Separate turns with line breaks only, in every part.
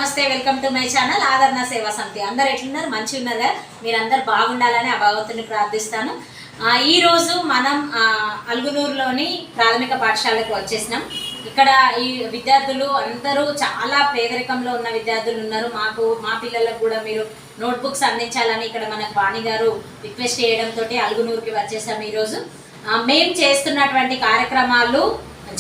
నమస్తే, welcome to my channel ఆదరణ సేవా సమితి. అందరు ఎట్లున్నారు? మంచిగా ఉన్నారు కదా? మీరందరూ బాగుండాలని ఆ భగవంతుని ప్రార్థిస్తాను. ఈరోజు మనం అల్గునూరులోని ప్రాథమిక పాఠశాలకు వచ్చేసినాం. ఇక్కడ ఈ విద్యార్థులు అందరూ చాలా పేదరికంలో ఉన్న విద్యార్థులు ఉన్నారు. మా పిల్లలకు కూడా మీరు నోట్బుక్స్ అందించాలని ఇక్కడ మనకు వాణి గారు రిక్వెస్ట్ చేయడంతో అల్గునూరుకి వచ్చేసాం. ఈరోజు మేము చేస్తున్నటువంటి కార్యక్రమాలు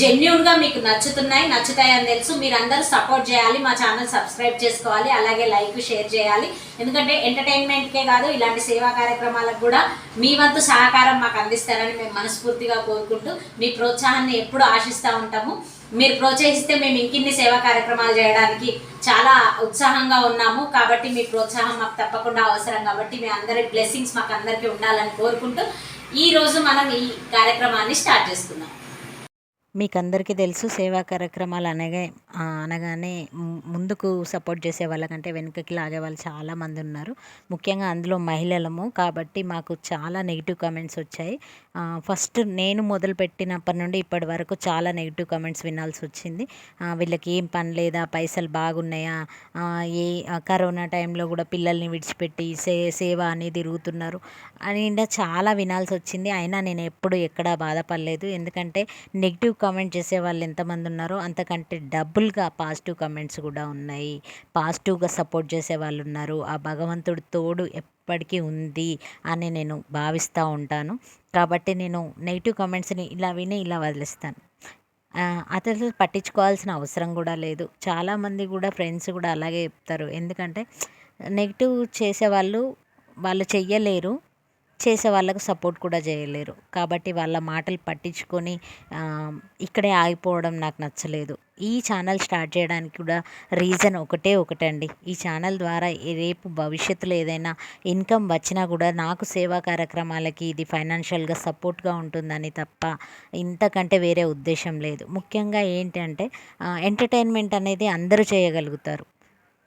జెన్యూన్గా మీకు నచ్చుతాయని తెలుసు. మీరందరూ సపోర్ట్ చేయాలి, మా ఛానల్ సబ్స్క్రైబ్ చేసుకోవాలి, అలాగే లైక్ షేర్ చేయాలి. ఎందుకంటే ఎంటర్టైన్మెంట్కే కాదు, ఇలాంటి సేవా కార్యక్రమాలకు కూడా మీ వంతు సహకారం మాకు అందిస్తారని మేము మనస్ఫూర్తిగా కోరుకుంటూ మీ ప్రోత్సాహాన్ని ఎప్పుడు ఆశిస్తూ ఉంటాము. మీరు ప్రోత్సహిస్తే మేము ఇంకిన్ని సేవా కార్యక్రమాలు చేయడానికి చాలా ఉత్సాహంగా ఉన్నాము. కాబట్టి మీ ప్రోత్సాహం మాకు తప్పకుండా అవసరం. కాబట్టి మీ అందరి బ్లెస్సింగ్స్ మాకు అందరికీ ఉండాలని కోరుకుంటూ ఈరోజు మనం ఈ కార్యక్రమాన్ని స్టార్ట్ చేసుకున్నాం.
మీకు అందరికీ తెలుసు, సేవా కార్యక్రమాలు అనగానే ముందుకు సపోర్ట్ చేసే వాళ్ళకంటే వెనుకకి లాగే వాళ్ళు చాలామంది ఉన్నారు. ముఖ్యంగా అందులో మహిళలము. కాబట్టి మాకు చాలా నెగిటివ్ కామెంట్స్ వచ్చాయి. ఫస్ట్ నేను మొదలుపెట్టినప్పటి నుండి ఇప్పటి వరకు చాలా నెగిటివ్ కామెంట్స్ వినాల్సి వచ్చింది. వీళ్ళకి ఏం పని లేదా, పైసలు బాగున్నాయా, కరోనా టైంలో కూడా పిల్లల్ని విడిచిపెట్టి సేవ అని తిరుగుతున్నారు అని చాలా వినాల్సి వచ్చింది. అయినా నేను ఎక్కడా బాధపడలేదు. ఎందుకంటే నెగిటివ్ కామెంట్ చేసే వాళ్ళు ఎంతమంది ఉన్నారో అంతకంటే డబుల్గా పాజిటివ్ కామెంట్స్ కూడా ఉన్నాయి. పాజిటివ్గా సపోర్ట్ చేసే వాళ్ళు ఉన్నారు. ఆ భగవంతుడి తోడు ఎప్పటికీ ఉంది అని నేను భావిస్తూ ఉంటాను. కాబట్టి నేను నెగిటివ్ కామెంట్స్ని ఇలా విని ఇలా వదిలేస్తాను. అతను పట్టించుకోవాల్సిన అవసరం కూడా లేదు. చాలామంది కూడా ఫ్రెండ్స్ కూడా అలాగే చెప్తారు. ఎందుకంటే నెగిటివ్ చేసేవాళ్ళు చెయ్యలేరు, చేసే వాళ్ళకు సపోర్ట్ కూడా చేయలేరు. కాబట్టి వాళ్ళ మాటలు పట్టించుకొని ఇక్కడే ఆగిపోవడం నాకు నచ్చలేదు. ఈ ఛానల్ స్టార్ట్ చేయడానికి కూడా రీజన్ ఒకటండి. ఈ ఛానల్ ద్వారా రేపు భవిష్యత్తులో ఏదైనా ఇన్కమ్ వచ్చినా కూడా నాకు సేవా కార్యక్రమాలకి ఇది ఫైనాన్షియల్గా సపోర్ట్గా ఉంటుందని తప్ప ఇంతకంటే వేరే ఉద్దేశం లేదు. ముఖ్యంగా ఏంటంటే ఎంటర్టైన్మెంట్ అనేది అందరూ చేయగలుగుతారు,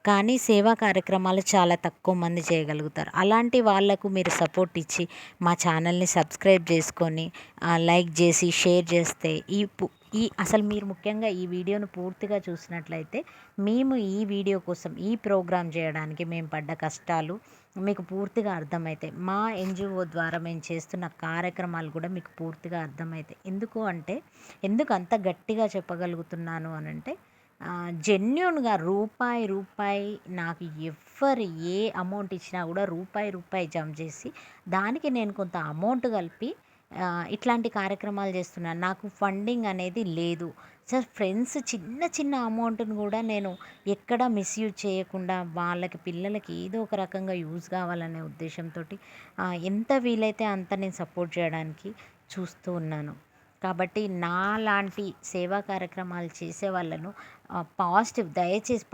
కానీ సేవా కార్యక్రమాలు చాలా తక్కువ మంది చేయగలుగుతారు. అలాంటి వాళ్లకు మీరు సపోర్ట్ ఇచ్చి మా ఛానల్ని సబ్స్క్రైబ్ చేసుకొని లైక్ చేసి షేర్ చేస్తే అసలు మీరు ముఖ్యంగా ఈ వీడియోను పూర్తిగా చూసినట్లయితే మేము ఈ వీడియో కోసం ఈ ప్రోగ్రాం చేయడానికి మేము పడ్డ కష్టాలు మీకు పూర్తిగా అర్థమవుతాయి. మా ఎన్జిఓ ద్వారా మేము చేస్తున్న కార్యక్రమాలు కూడా మీకు పూర్తిగా అర్థమవుతాయి. ఎందుకు అంత గట్టిగా చెప్పగలుగుతున్నాను అనంటే జెన్యూన్గా రూపాయి నాకు ఎవ్వరు ఏ అమౌంట్ ఇచ్చినా కూడా రూపాయి జమ చేసి దానికి నేను కొంత అమౌంట్ కలిపి ఇట్లాంటి కార్యక్రమాలు చేస్తున్నాను. నాకు ఫండింగ్ అనేది లేదు సార్. ఫ్రెండ్స్ చిన్న అమౌంట్ని కూడా నేను ఎక్కడ మిస్యూజ్ చేయకుండా వాళ్ళకి పిల్లలకి ఏదో ఒక రకంగా యూజ్ కావాలనే ఉద్దేశంతో ఎంత వీలైతే అంత నేను సపోర్ట్ చేయడానికి చూస్తూ ఉన్నాను. కాబట్టి నాలాంటి సేవా కార్యక్రమాలు చేసే వాళ్ళను దయచేసి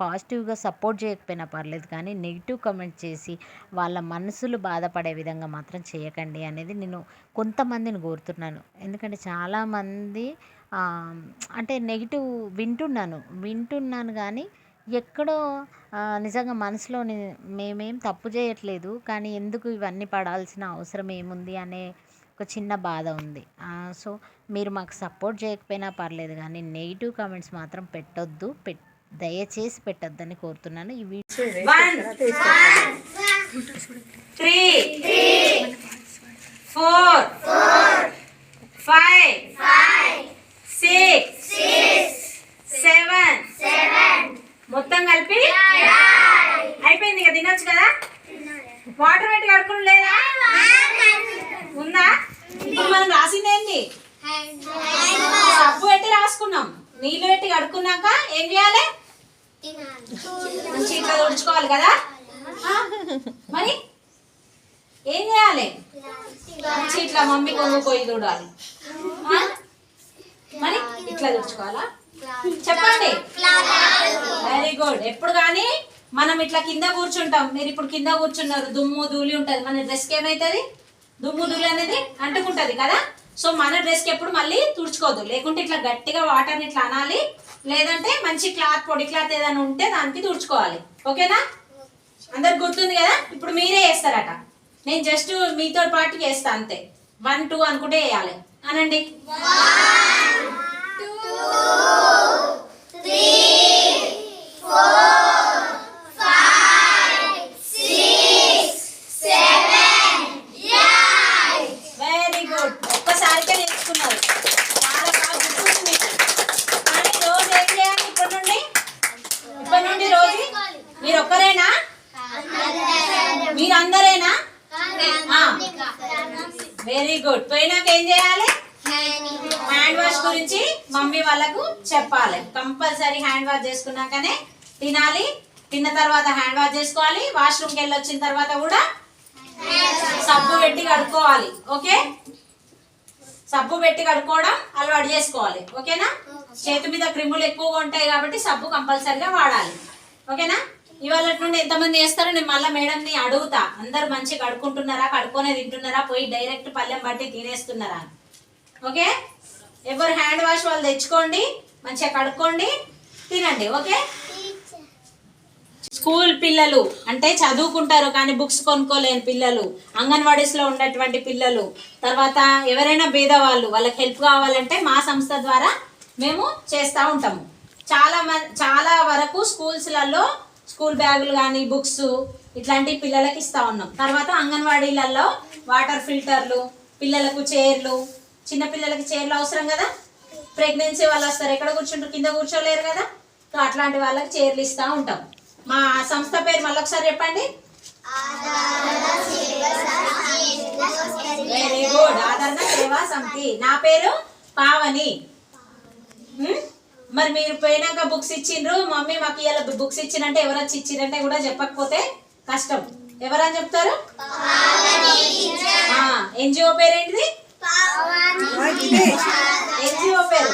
పాజిటివ్గా సపోర్ట్ చేయకపోయినా పర్లేదు, కానీ నెగిటివ్ కామెంట్ చేసి వాళ్ళ మనసులు బాధపడే విధంగా మాత్రం చేయకండి అనేది నేను కొంతమందిని కోరుతున్నాను. ఎందుకంటే చాలామంది అంటే నెగిటివ్ వింటున్నాను కానీ ఎక్కడో నిజంగా మనసులో మేమేం తప్పు చేయట్లేదు, కానీ ఎందుకు ఇవన్నీ పడాల్సిన అవసరం ఏముంది అనే ఒక చిన్న బాధ ఉంది. సో మీరు మాకు సపోర్ట్ చేయకపోయినా పర్లేదు, కానీ నెగిటివ్ కామెంట్స్ మాత్రం దయచేసి పెట్టొద్దని కోరుతున్నాను. ఈ వీడియో
1 2 3 4 5 6 7 మొత్తం కలిపి అయిపోయింది కదా? తినొచ్చు కదా? వాటర్ పెట్టి కడుకుని లేదా? ఉందా? ఇప్పుడు మనం రాసిందేంటి? సబ్బు పెట్టి రాసుకున్నాం. నీళ్ళు పెట్టి కడుక్కున్నాక ఏం చేయాలి? మంచి ఇట్లా తుడుచుకోవాలి కదా? మరి ఏం చేయాలి? మంచి ఇట్లా మమ్మీ కొనుక్కోయి చూడాలి. మరి ఇట్లా తుడుచుకోవాలా? చెప్పండి. Very good. ఎప్పుడు కానీ మనం ఇట్లా కింద కూర్చుంటాం. మీరు ఇప్పుడు కింద కూర్చున్నారు, దుమ్ము ధూళి ఉంటుంది. మన డ్రెస్కి ఏమవుతుంది? దుమ్ము ధూళి అనేది అంటుకుంటుంది కదా? సో మన డ్రెస్కి ఎప్పుడు మళ్ళీ తుడుచుకోవద్దు. లేకుంటే ఇట్లా గట్టిగా వాటర్ని ఇట్లా అనాలి, లేదంటే మంచి పొడి క్లాత్ ఏదైనా ఉంటే దానికి తుడుచుకోవాలి. ఓకేనా? అందరికి గుర్తుంది కదా? ఇప్పుడు మీరే వేస్తారట, నేను జస్ట్ మీతో పాటు వేస్తా అంతే. 1 2 అనుకుంటే వేయాలి. అనండి. 1 2 3 4 తెచ్చి మమ్మీ వాళ్ళకు చెప్పాలి. కంపల్సరీ హ్యాండ్ వాష్ చేసుకున్నాకనే తినాలి. తిన్న తర్వాత హ్యాండ్ వాష్ చేసుకోవాలి. వాష్రూమ్కి వెళ్ళి వచ్చిన తర్వాత కూడా సబ్బు పెట్టి కడుక్కోవాలి. ఓకే, సబ్బు పెట్టి కడుక్కోవడం అలవాటు చేసుకోవాలి. ఓకేనా? చేతి మీద క్రిములు ఎక్కువగా ఉంటాయి కాబట్టి సబ్బు కంపల్సరీగా వాడాలి. ఓకేనా? ఇవాళ నుండి ఎంతమంది చేస్తారో నేను మళ్ళీ మేడంని అడుగుతా. అందరు మంచిగా కడుక్కుంటున్నారా, కడుక్కొనే తింటున్నారా, పోయి డైరెక్ట్ పళ్ళెం బట్టి తినేస్తున్నారా? ఓకే, ఎవరు హ్యాండ్ వాష్ వాళ్ళు తెచ్చుకోండి, మంచిగా కడుక్కోండి, తినండి. ఓకే, స్కూల్ పిల్లలు అంటే చదువుకుంటారు కానీ బుక్స్ కొనుక్కోలేని పిల్లలు, అంగన్వాడీస్లో ఉన్నటువంటి పిల్లలు, తర్వాత ఎవరైనా పేదవాళ్ళు, వాళ్ళకి హెల్ప్ కావాలంటే మా సంస్థ ద్వారా మేము చేస్తూ ఉంటాము. చాలా వరకు స్కూల్స్లలో స్కూల్ బ్యాగులు కానీ బుక్స్ ఇట్లాంటి పిల్లలకి ఇస్తూ ఉన్నాం. తర్వాత అంగన్వాడీలలో వాటర్ ఫిల్టర్లు, పిల్లలకు చైర్లు, చిన్న పిల్లలకి చైర్లు అవసరం కదా, ప్రెగ్నెన్సీ వాళ్ళు వస్తారు, ఎక్కడ కూర్చుంటారు, కింద కూర్చోలేరు కదా, సో అట్లాంటి వాళ్ళకి చైర్లు ఇస్తూ ఉంటాం. మా సంస్థ పేరు మళ్ళీ ఒకసారి చెప్పండి. వెరీ గుడ్, ఆదరణ సేవా సమితి. నా పేరు పావని. మరి మీరు పోయినాక బుక్స్ ఇచ్చిండ్రు, మమ్మీ మాకు ఇవాళ బుక్స్ ఇచ్చినంటే ఎవరు వచ్చి ఇచ్చిరంటే కూడా చెప్పకపోతే కష్టం. ఎవరని చెప్తారు? ఎన్జిఓ పేరేంటిది? ఎన్జిఓ పేరు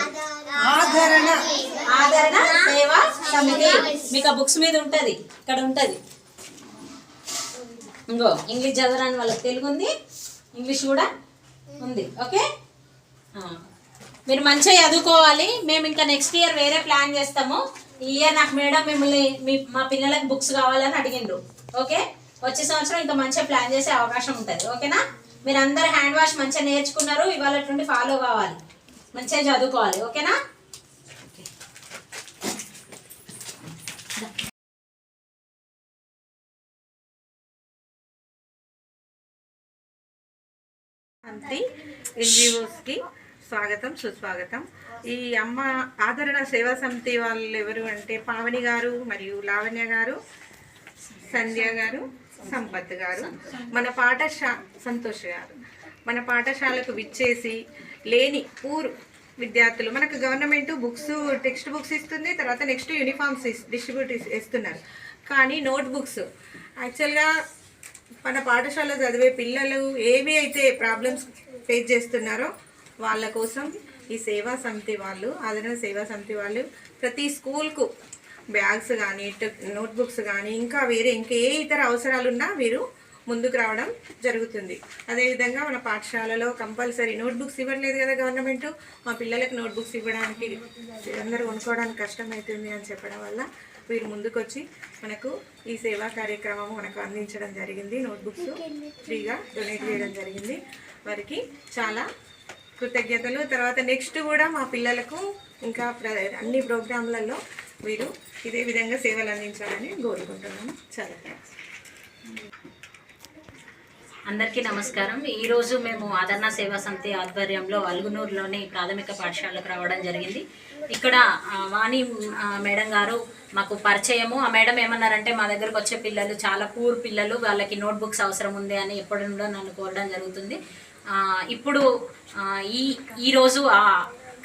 ఆదరణ సేవా సమితి. మీకు ఆ బుక్స్ మీద ఉంటది, ఇక్కడ ఉంటది. ఇంకో ఇంగ్లీష్ చదవరాని వాళ్ళకి తెలుగు ఉంది, ఇంగ్లీష్ కూడా ఉంది. ఓకే, మీరు మంచిగా చదువుకోవాలి. మేము ఇంకా నెక్స్ట్ ఇయర్ వేరే ప్లాన్ చేస్తాము. ఈ ఇయర్ నాకు మేడం మిమ్మల్ని మా పిల్లలకు బుక్స్ కావాలని అడిగిండ్రు. ఓకే, వచ్చే సంవత్సరం ఇంకా మంచిగా ప్లాన్ చేసే అవకాశం ఉంటుంది. ఓకేనా? మీరు అందరు హ్యాండ్ వాష్ మంచిగా నేర్చుకున్నారు, ఇవాళ నుండి ఫాలో కావాలి, మంచిగా చదువుకోవాలి. ఓకేనా?
అంతే, ఎన్జిఓస్కి స్వాగతం, సుస్వాగతం. ఈ అమ్మ ఆదరణ సేవా సమితి వాళ్ళు ఎవరు అంటే పావని గారు మరియు లావణ్య గారు, సంధ్య గారు, సంపత్ గారు, మన సంతోష్ గారు. మన పాఠశాలకు విచ్చేసి లేని పూర్ విద్యార్థులు, మనకు గవర్నమెంట్ బుక్స్, టెక్స్ట్ బుక్స్ ఇస్తుంది, తర్వాత నెక్స్ట్ యూనిఫామ్స్ డిస్ట్రిబ్యూట్ ఇస్తున్నారు. కానీ నోట్ బుక్స్ యాక్చువల్గా మన పాఠశాలలో చదివే పిల్లలు ఏవి అయితే ప్రాబ్లమ్స్ ఫేస్ చేస్తున్నారో వాళ్ళ కోసం ఈ సేవా సమితి వాళ్ళు, ఆదరణ సేవా సమితి వాళ్ళు ప్రతి స్కూల్కు బ్యాగ్స్ కానీ, నోట్బుక్స్ కానీ, ఇంకా వేరే ఇంకే ఇతర అవసరాలున్నా వీరు ముందుకు రావడం జరుగుతుంది. అదేవిధంగా మన పాఠశాలలో కంపల్సరీ నోట్బుక్స్ ఇవ్వట్లేదు కదా గవర్నమెంట్, మా పిల్లలకు నోట్బుక్స్ ఇవ్వడానికి అందరూ కొనుక్కోవడానికి కష్టమవుతుంది అని చెప్పడం వల్ల వీరు ముందుకొచ్చి మనకు ఈ సేవా కార్యక్రమం మనకు అందించడం జరిగింది. నోట్బుక్స్ ఫ్రీగా డొనేట్ చేయడం జరిగింది. వారికి చాలా కృతజ్ఞతలు. తర్వాత నెక్స్ట్ కూడా మా పిల్లలకు ఇంకా అన్ని ప్రోగ్రాంలలో వీరు ఇదే విధంగా సేవలు అందించాలని కోరుకుంటున్నాను. చాలా థ్యాంక్స్.
అందరికీ నమస్కారం. ఈరోజు మేము ఆదరణ సేవా సమితి ఆధ్వర్యంలో అలుగునూరులోని ప్రాథమిక పాఠశాలకు రావడం జరిగింది. ఇక్కడ వాణి మేడం గారు మాకు పరిచయము. ఆ మేడం ఏమన్నారంటే మా దగ్గరకు వచ్చే పిల్లలు చాలా పూర్ పిల్లలు, వాళ్ళకి నోట్బుక్స్ అవసరం ఉంది అని ఎప్పటి నుండో నన్ను కోరడం జరుగుతుంది. ఇప్పుడు ఈరోజు ఆ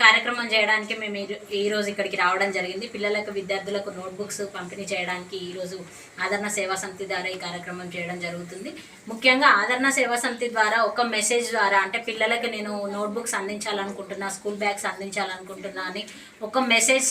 కార్యక్రమం చేయడానికి మేము ఈరోజు ఇక్కడికి రావడం జరిగింది. పిల్లలకు, విద్యార్థులకు నోట్బుక్స్ పంపిణీ చేయడానికి ఈరోజు ఆదరణ సేవా సమితి ద్వారా ఈ కార్యక్రమం చేయడం జరుగుతుంది. ముఖ్యంగా ఆదరణ సేవా సమితి ద్వారా ఒక మెసేజ్ ద్వారా, అంటే పిల్లలకు నేను నోట్బుక్స్ అందించాలనుకుంటున్నా, స్కూల్ బ్యాగ్స్ అందించాలనుకుంటున్నా అని ఒక మెసేజ్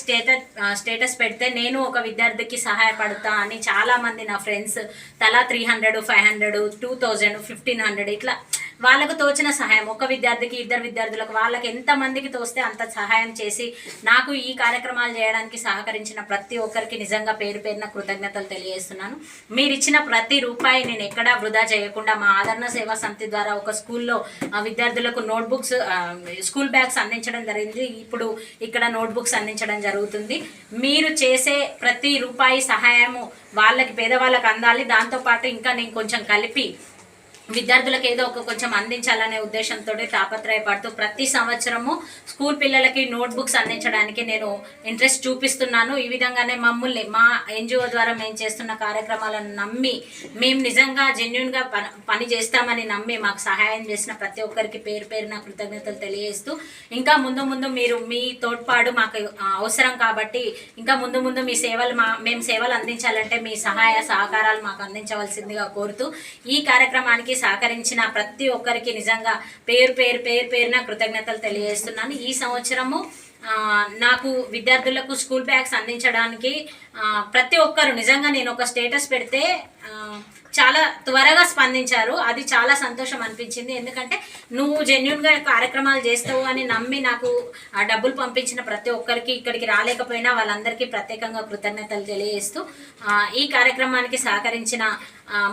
స్టేటస్ పెడితే నేను ఒక విద్యార్థికి సహాయపడతా అని చాలామంది నా ఫ్రెండ్స్ తలా 300, 500, 2000, 1500 ఇట్లా వాళ్ళకు తోచిన సహాయం, ఒక విద్యార్థికి, ఇద్దరు విద్యార్థులకు, వాళ్ళకి ఎంతమందికి తోస్తే అంత సహాయం చేసి నాకు ఈ కార్యక్రమాలు చేయడానికి సహకరించిన ప్రతి ఒక్కరికి నిజంగా పేరు పేరున కృతజ్ఞతలు తెలియజేస్తున్నాను. మీరు ఇచ్చిన ప్రతి రూపాయి నేను ఎక్కడా వృధా చేయకుండా మా ఆదరణ సేవా సమితి ద్వారా ఒక స్కూల్లో విద్యార్థులకు నోట్బుక్స్, స్కూల్ బ్యాగ్స్ అందించడం జరిగింది. ఇప్పుడు ఇక్కడ నోట్బుక్స్ అందించడం జరుగుతుంది. మీరు చేసే ప్రతి రూపాయి సహాయము వాళ్ళకి, పేదవాళ్ళకి అందాలి. దాంతోపాటు ఇంకా నేను కొంచెం కలిపి విద్యార్థులకు ఏదో కొంచెం అందించాలనే ఉద్దేశంతో తాపత్రయపడుతూ ప్రతి సంవత్సరము స్కూల్ పిల్లలకి నోట్బుక్స్ అందించడానికి నేను ఇంట్రెస్ట్ చూపిస్తున్నాను. ఈ విధంగానే మమ్మల్ని మా ఎన్జిఓ ద్వారా మేము చేస్తున్న కార్యక్రమాలను నమ్మి మేము నిజంగా జెన్యున్గా పని చేస్తామని నమ్మి మాకు సహాయం చేసిన ప్రతి ఒక్కరికి పేరు పేరున కృతజ్ఞతలు తెలియజేస్తూ ఇంకా ముందు ముందు మీరు మీ తోడ్పాటు మాకు అవసరం కాబట్టి ఇంకా ముందు ముందు మీ సేవలు మేము సేవలు అందించాలంటే మీ సహాయ సహకారాలు మాకు అందించవలసిందిగా కోరుతూ ఈ కార్యక్రమానికి సహకరించిన ప్రతి ఒక్కరికి నిజంగా పేరున కృతజ్ఞతలు తెలియజేస్తున్నాను. ఈ సంవత్సరము నాకు విద్యార్థులకు స్కూల్ బ్యాగ్స్ అందించడానికి ప్రతి ఒక్కరు నిజంగా నేను ఒక స్టేటస్ పెడితే చాలా త్వరగా స్పందించారు. అది చాలా సంతోషం అనిపించింది. ఎందుకంటే నువ్వు జెన్యున్గా కార్యక్రమాలు చేస్తావు అని నమ్మి నాకు డబ్బులు పంపించిన ప్రతి ఒక్కరికి ఇక్కడికి రాలేకపోయినా వాళ్ళందరికీ ప్రత్యేకంగా కృతజ్ఞతలు తెలియజేస్తూ ఈ కార్యక్రమానికి సహకరించిన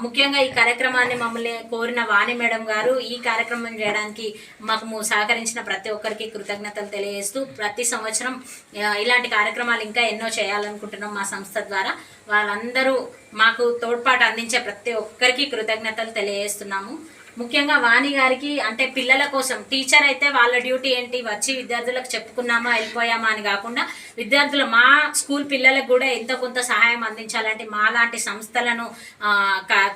ముఖ్యంగా ఈ కార్యక్రమాన్ని మమ్మల్ని కోరిన వాణి మేడం గారు ఈ కార్యక్రమం చేయడానికి మాకు సహకరించిన ప్రతి ఒక్కరికి కృతజ్ఞతలు తెలియజేస్తూ ప్రతి సంవత్సరం ఇలాంటి కార్యక్రమాలు ఇంకా ఎన్నో చేయాలనుకుంటున్నాం మా సంస్థ ద్వారా. వాళ్ళందరూ మాకు తోడ్పాటు అందించే ప్రతి ఒక్కరికి కృతజ్ఞతలు తెలియజేస్తున్నాము. ముఖ్యంగా వాణి గారికి అంటే పిల్లల కోసం టీచర్ అయితే వాళ్ళ డ్యూటీ ఏంటి వచ్చి విద్యార్థులకు చెప్పుకున్నామా వెళ్ళిపోయామా అని కాకుండా విద్యార్థులు మా స్కూల్ పిల్లలకు కూడా ఎంతో కొంత సహాయం అందించాలంటే మాలాంటి సంస్థలను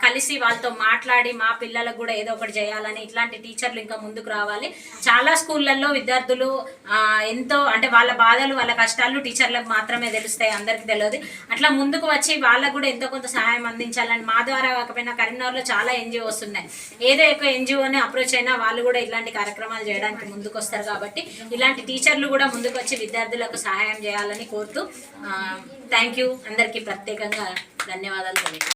కలిసి వాళ్ళతో మాట్లాడి మా పిల్లలకు కూడా ఏదో ఒకటి చేయాలని ఇట్లాంటి టీచర్లు ఇంకా ముందుకు రావాలి. చాలా స్కూళ్ళల్లో విద్యార్థులు ఎంతో అంటే వాళ్ళ బాధలు వాళ్ళ కష్టాలు టీచర్లకు మాత్రమే తెలుస్తాయి, అందరికీ తెలియదు. అట్లా ముందుకు వచ్చి వాళ్ళకు కూడా ఎంతో కొంత సహాయం అందించాలని మా ద్వారా కాకపోయినా కరీంనగర్లో చాలా ఎన్జిఓస్ ఉన్నాయి. ఏదో ఒక ఎన్జిఓని అప్రోచ్ అయినా వాళ్ళు కూడా ఇలాంటి కార్యక్రమాలు చేయడానికి ముందుకు వస్తారు. కాబట్టి ఇలాంటి టీచర్లు కూడా ముందుకు వచ్చి విద్యార్థులకు సహాయం చేయాలని కోరుతూ థ్యాంక్ యూ. అందరికీ ప్రత్యేకంగా ధన్యవాదాలు తెలియజేస్తాను.